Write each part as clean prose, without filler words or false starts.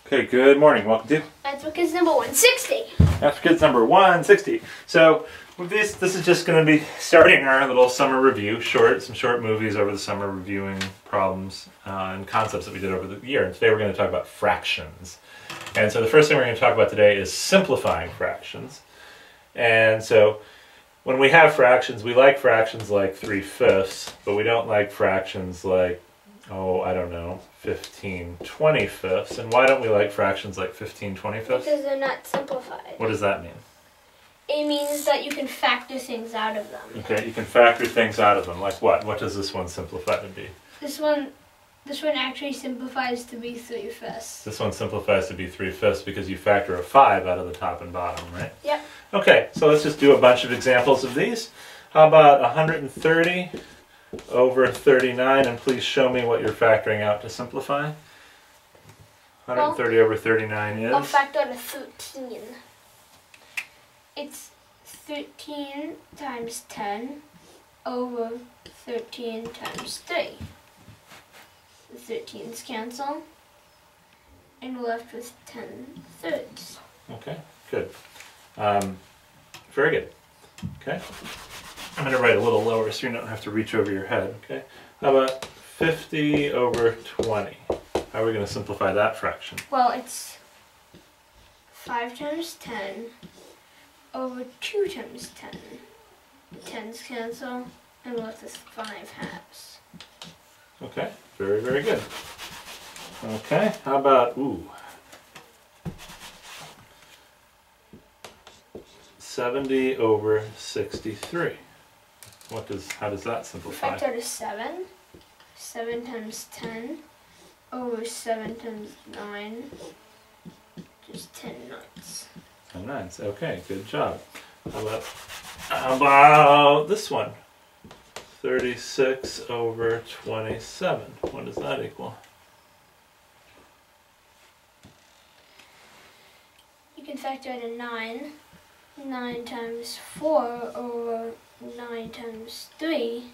Okay, good morning. Welcome to MathForKids number 160. MathForKids number 160. So with this is just going to be starting our little summer review, some short movies over the summer reviewing problems and concepts that we did over the year. And today we're going to talk about fractions. And so the first thing we're going to talk about today is simplifying fractions. And so when we have fractions, we like fractions like 3/5, but we don't like fractions like, oh, I don't know, 15/25. And why don't we like fractions like 15/25? Because they're not simplified. What does that mean? It means that you can factor things out of them. Okay, you can factor things out of them. Like what? What does this one simplify to be? This one actually simplifies to be 3/5. This one simplifies to be 3/5 because you factor a 5 out of the top and bottom, right? Yep. Okay, so let's just do a bunch of examples of these. How about 130 over 39, and please show me what you're factoring out to simplify. 130 over 39 is? I'll factor out a 13. It's 13 times 10 over 13 times 3. The 13's cancel, and we're left with 10/3. Okay, good. Very good. Okay. I'm going to write a little lower so you don't have to reach over your head. Okay. How about 50 over 20? How are we going to simplify that fraction? Well, it's 5 times 10 over 2 times 10. The 10's cancel, and we're left with 5 halves. Okay. Very, very good. Okay. How about, 70 over 63. How does that simplify? Factor to 7. 7 times 10 over 7 times 9. Just 10 nines. 10 nines. Okay, good job. How about this one? 36 over 27. What does that equal? You can factor in a 9. 9 times 4 over 9 times 3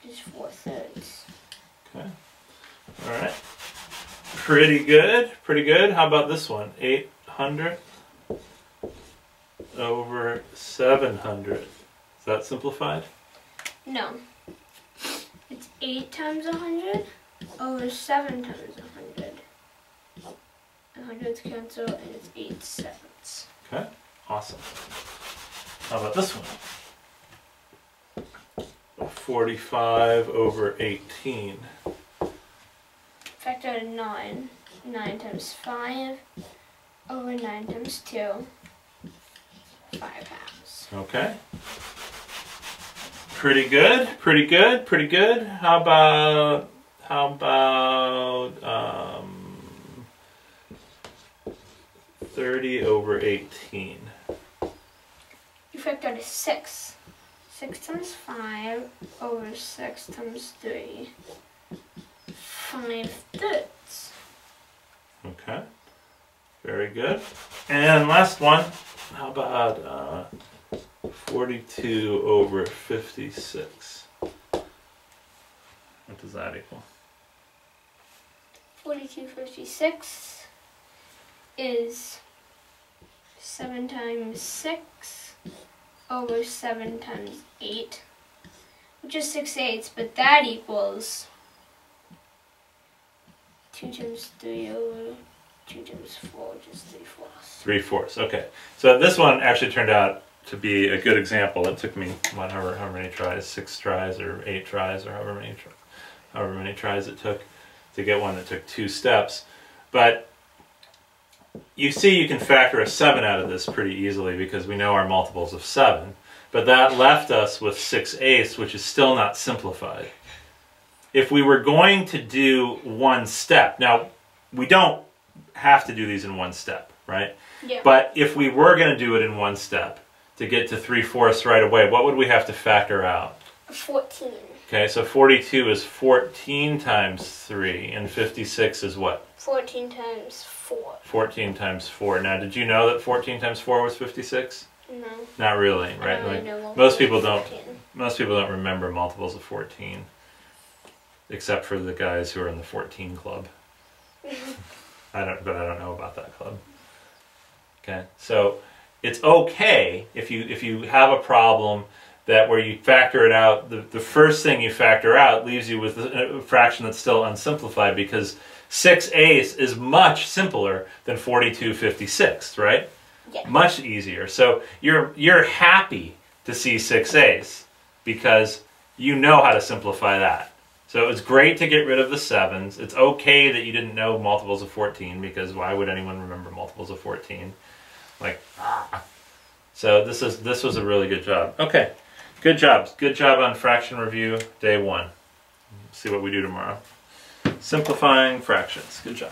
is 4/3. Okay. All right. Pretty good. Pretty good. How about this one? 800 over 700. Is that simplified? No. It's 8 times 100 over 7 times 100. 100's cancel, and it's 8 sevenths. Okay. Awesome. How about this one? 45 over 18. Factor out a 9. 9 times 5 over 9 times 2. 5 halves. Okay. Pretty good. Pretty good. Pretty good. How about 30 over 18? You factor out a 6. 6 times 5 over 6 times 3. 5/3. Okay. Very good. And last one. How about 42 over 56? What does that equal? 42/56 is 7 times 6 over 7 times 8, which is 6/8, but that equals 2 times 3 over 2 times 4, which is 3/4. 3/4. Okay. So this one actually turned out to be a good example. It took me however many tries, 6 tries or 8 tries or however many tries it took to get one that took 2 steps. But you see you can factor a 7 out of this pretty easily because we know our multiples of 7. But that left us with 6/8, which is still not simplified. If we were going to do one step, now we don't have to do these in one step, right? Yeah. But if we were going to do it in one step to get to 3/4 right away, what would we have to factor out? 14. Okay, so 42 is 14 times 3, and 56 is what? 14 times 4. 14 times 4. Now, did you know that 14 times 4 was 56? No. Not really, right? I don't really Like, know most people don't. 14. Most people don't remember multiples of 14. except for the guys who are in the 14 club. but I don't know about that club. Okay, so it's okay if you have a problem that where you factor it out, the first thing you factor out leaves you with a fraction that's still unsimplified, because 6/8 is much simpler than 42/56, right? Yeah. Much easier. So you're happy to see 6/8 because you know how to simplify that. So it's great to get rid of the 7s. It's okay that you didn't know multiples of 14, because why would anyone remember multiples of 14? Like, so this was a really good job. Okay, good job. Good job on fraction review day 1. See what we do tomorrow. Simplifying fractions. Good job.